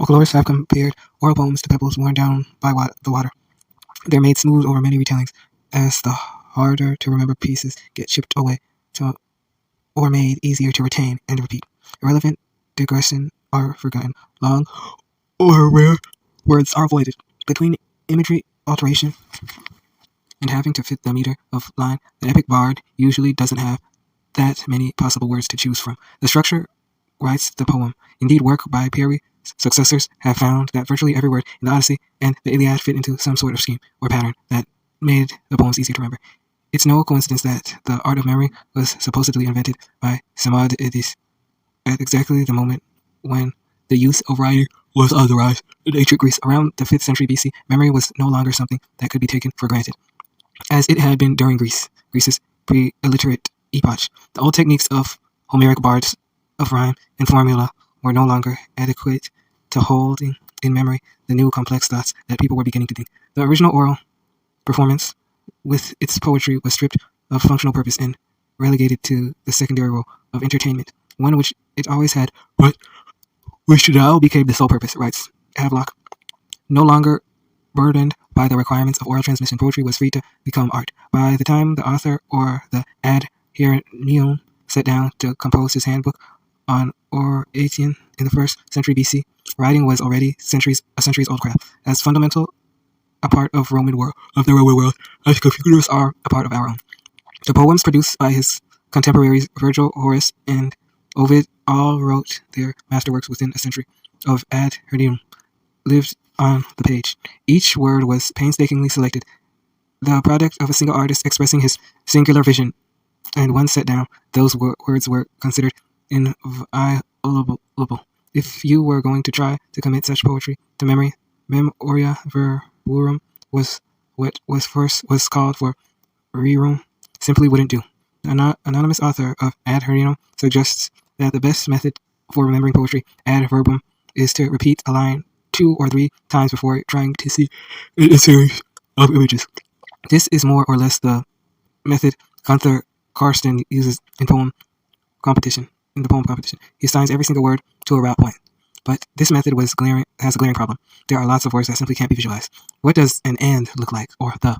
Folklorists have compared oral poems to pebbles worn down by the water. They're made smooth over many retellings as the harder to remember pieces get chipped away to, or made easier to retain and repeat. Irrelevant digression are forgotten. Long or rare words are avoided. Between imagery alteration and having to fit the meter of line, the epic bard usually doesn't have that many possible words to choose from. The structure writes the poem. Indeed, work by Perry's successors have found that virtually every word in the Odyssey and the Iliad fit into some sort of scheme or pattern that made the poems easier to remember. It's no coincidence that the art of memory was supposedly invented by Simonides at exactly the moment when the use of writing was on the rise in ancient Greece. Around the 5th century BC, memory was no longer something that could be taken for granted, as it had been during Greece's pre-illiterate epoch. The old techniques of Homeric bards of rhyme and formula were no longer adequate to holding in memory the new complex thoughts that people were beginning to think. The original oral performance with its poetry was stripped of functional purpose and relegated to the secondary role of entertainment, one which it always had, but which now became the sole purpose, writes Havelock. No longer burdened by the requirements of oral transmission, poetry was free to become art. By the time the author or the adhernium sat down to compose his handbook on oration in the 1st century BC, writing was already a centuries-old craft, as fundamental a part of the Roman world as computers are a part of our own. The poems produced by his contemporaries Virgil, Horace, and Ovid all wrote their masterworks within a century of adhernium lived on the page. Each word was painstakingly selected, the product of a single artist expressing his singular vision, and once set down, those words were considered inviolable. If you were going to try to commit such poetry to memory, memoria verborum was what was called for rerum, simply wouldn't do. The anonymous author of Adhernium suggests that the best method for remembering poetry ad verbum is to repeat a line 2 or 3 times before trying to see a series of images. This is more or less the method Gunther Karsten uses in the poem competition. He assigns every single word to a route point. But this method has a glaring problem. There are lots of words that simply can't be visualized. What does an and look like, or the?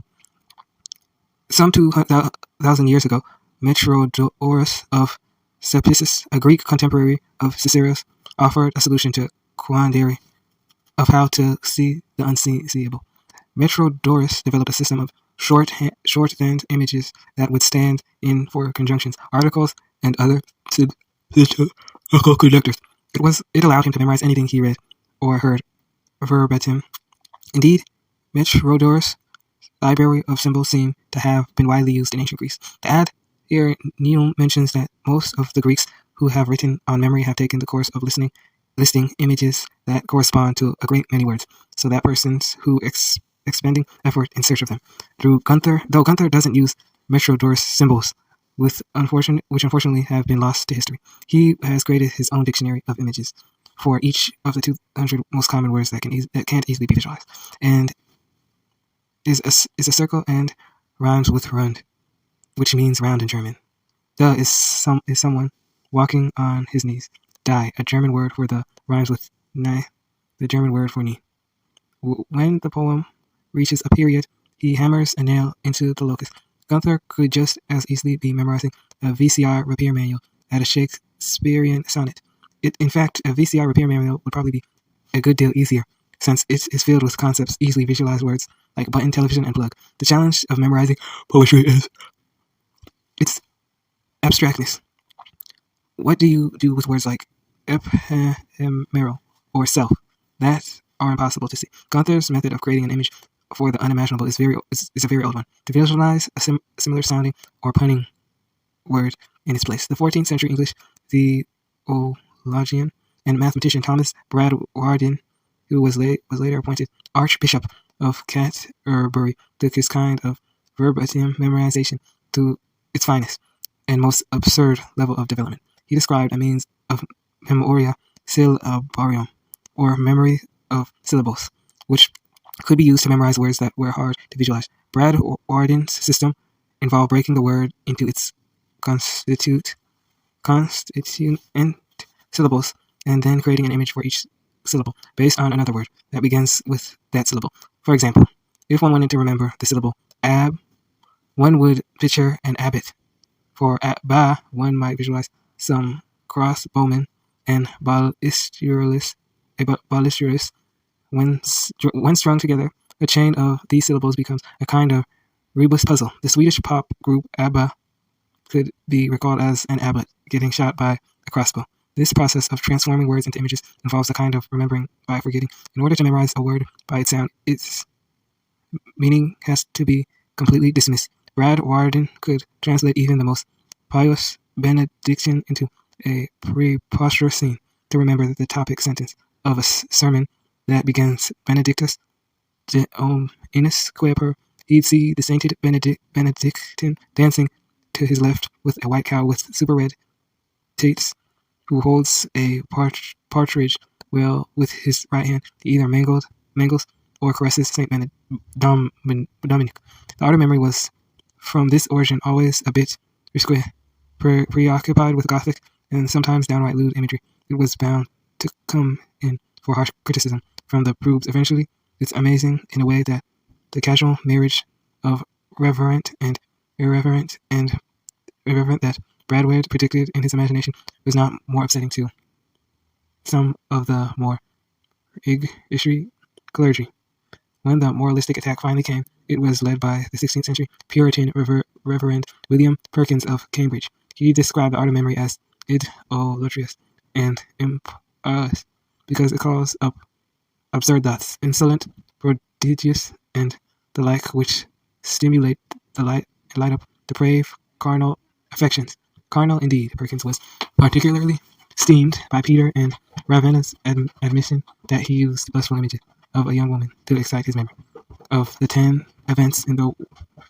Some 2,000 years ago, Metrodorus of Cephissus, a Greek contemporary of Cicero's, offered a solution to quandary of how to see the unseeable. Metrodorus developed a system of shorthand images that would stand in for conjunctions, articles, and other statistical conjectures. It allowed him to memorize anything he read or heard verbatim. Indeed, Metrodorus' library of symbols seem to have been widely used in ancient Greece. To add, here Neil mentions that most of the Greeks who have written on memory have taken the course of listing images that correspond to a great many words, so that persons who expending effort in search of them. Though Gunther doesn't use Metrodorus symbols, which unfortunately have been lost to history, he has created his own dictionary of images for each of the 200 most common words that can't easily be visualized, and is a circle and rhymes with rund, which means round in German. Da is someone walking on his knees. Die, a German word for the rhymes with ne, the German word for knee. When the poem reaches a period, he hammers a nail into the locus. Gunther could just as easily be memorizing a VCR repair manual at a Shakespearean sonnet. In fact, a VCR repair manual would probably be a good deal easier, since it is filled with concepts, easily visualized words like button, television, and plug. The challenge of memorizing poetry is its abstractness. What do you do with words like ephemeral or self that are impossible to see? Gunther's method of creating an image for the unimaginable is a very old one. To visualize a similar sounding or punning word in its place. The 14th century English theologian and mathematician Thomas Bradwardine, who was later appointed Archbishop of Canterbury, took his kind of verbatim memorization to its finest and most absurd level of development. He described a means of memoria syllabarium, or memory of syllables, which could be used to memorize words that were hard to visualize. Bradwardine's system involved breaking the word into its constituent syllables and then creating an image for each syllable based on another word that begins with that syllable. For example, if one wanted to remember the syllable ab, one would picture an abbot. For ba, one might visualize some crossbowmen and ballisterist. When strung together, a chain of these syllables becomes a kind of rebus puzzle. The Swedish pop group ABBA could be recalled as an abbot getting shot by a crossbow. This process of transforming words into images involves a kind of remembering by forgetting. In order to memorize a word by its sound, its meaning has to be completely dismissed. Brad Warden could translate even the most pious benediction into a preposterous scene to remember the topic sentence of a sermon that begins Benedictus de omnis quaper. He'd see the sainted Benedictine dancing to his left with a white cow with super red teats, who holds a partridge well with his right hand. He either mangles or caresses Saint Dominic. The art of memory was, from this origin, always a bit risque, preoccupied with Gothic and sometimes downright lewd imagery. It was bound to come in for harsh criticism from the Proobs. Eventually, it's amazing in a way that the casual marriage of reverent and irreverent that Bradward predicted in his imagination was not more upsetting to some of the more Irish clergy. When the moralistic attack finally came, it was led by the 16th century Puritan Reverend William Perkins of Cambridge. He described the art of memory as idolatrous and impious because it calls up absurd thoughts, insolent, prodigious, and the like, which stimulate the light up depraved carnal affections. Carnal indeed, Perkins was particularly steamed by Peter and Ravenna's admission that he used lustful images of a young woman to excite his memory. Of the 10 events in the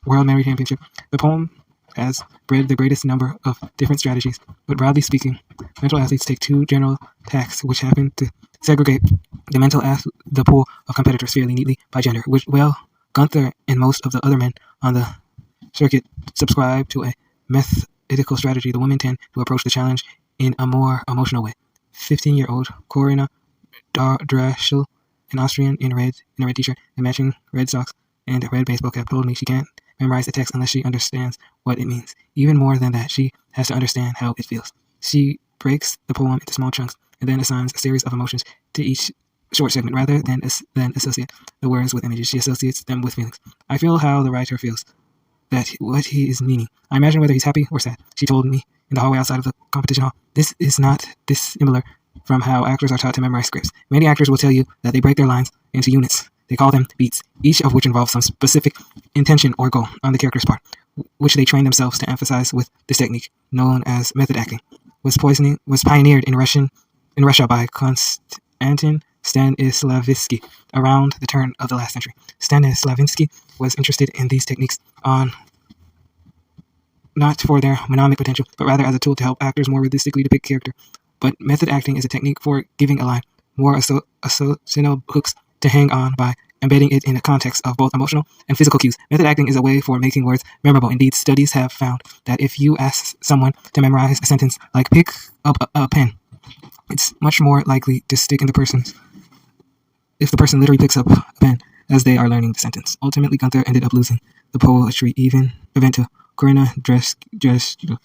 World Memory Championship, the poem has bred the greatest number of different strategies, but broadly speaking, mental athletes take two general tacks which happen to segregate the pool of competitors fairly neatly by gender. Gunther and most of the other men on the circuit subscribe to a methodical strategy. The women tend to approach the challenge in a more emotional way. 15-year-old Corinna Draschel, an Austrian in a red t-shirt and matching red socks and a red baseball cap, told me she can't memorize the text unless she understands what it means. Even more than that, she has to understand how it feels. She breaks the poem into small chunks and then assigns a series of emotions to each short segment. Rather than associate the words with images, she associates them with feelings. I feel how the writer feels, that what he is meaning. I imagine whether he's happy or sad. She told me in the hallway outside of the competition hall. This is not dissimilar from how actors are taught to memorize scripts. Many actors will tell you that they break their lines into units. They call them beats, each of which involves some specific intention or goal on the character's part, which they train themselves to emphasize with this technique, known as method acting. Was pioneered in Russia by Konstantin Stanislavski around the turn of the last century. Stanislavski was interested in these techniques not for their mnemonic potential, but rather as a tool to help actors more realistically depict character. But method acting is a technique for giving a line more associational hooks to hang on by embedding it in the context of both emotional and physical cues. Method acting is a way for making words memorable. Indeed, studies have found that if you ask someone to memorize a sentence like pick up a pen, it's much more likely to stick in the person's if the person literally picks up a pen as they are learning the sentence. Ultimately, Gunther ended up losing the poetry event to Corinna Draschel.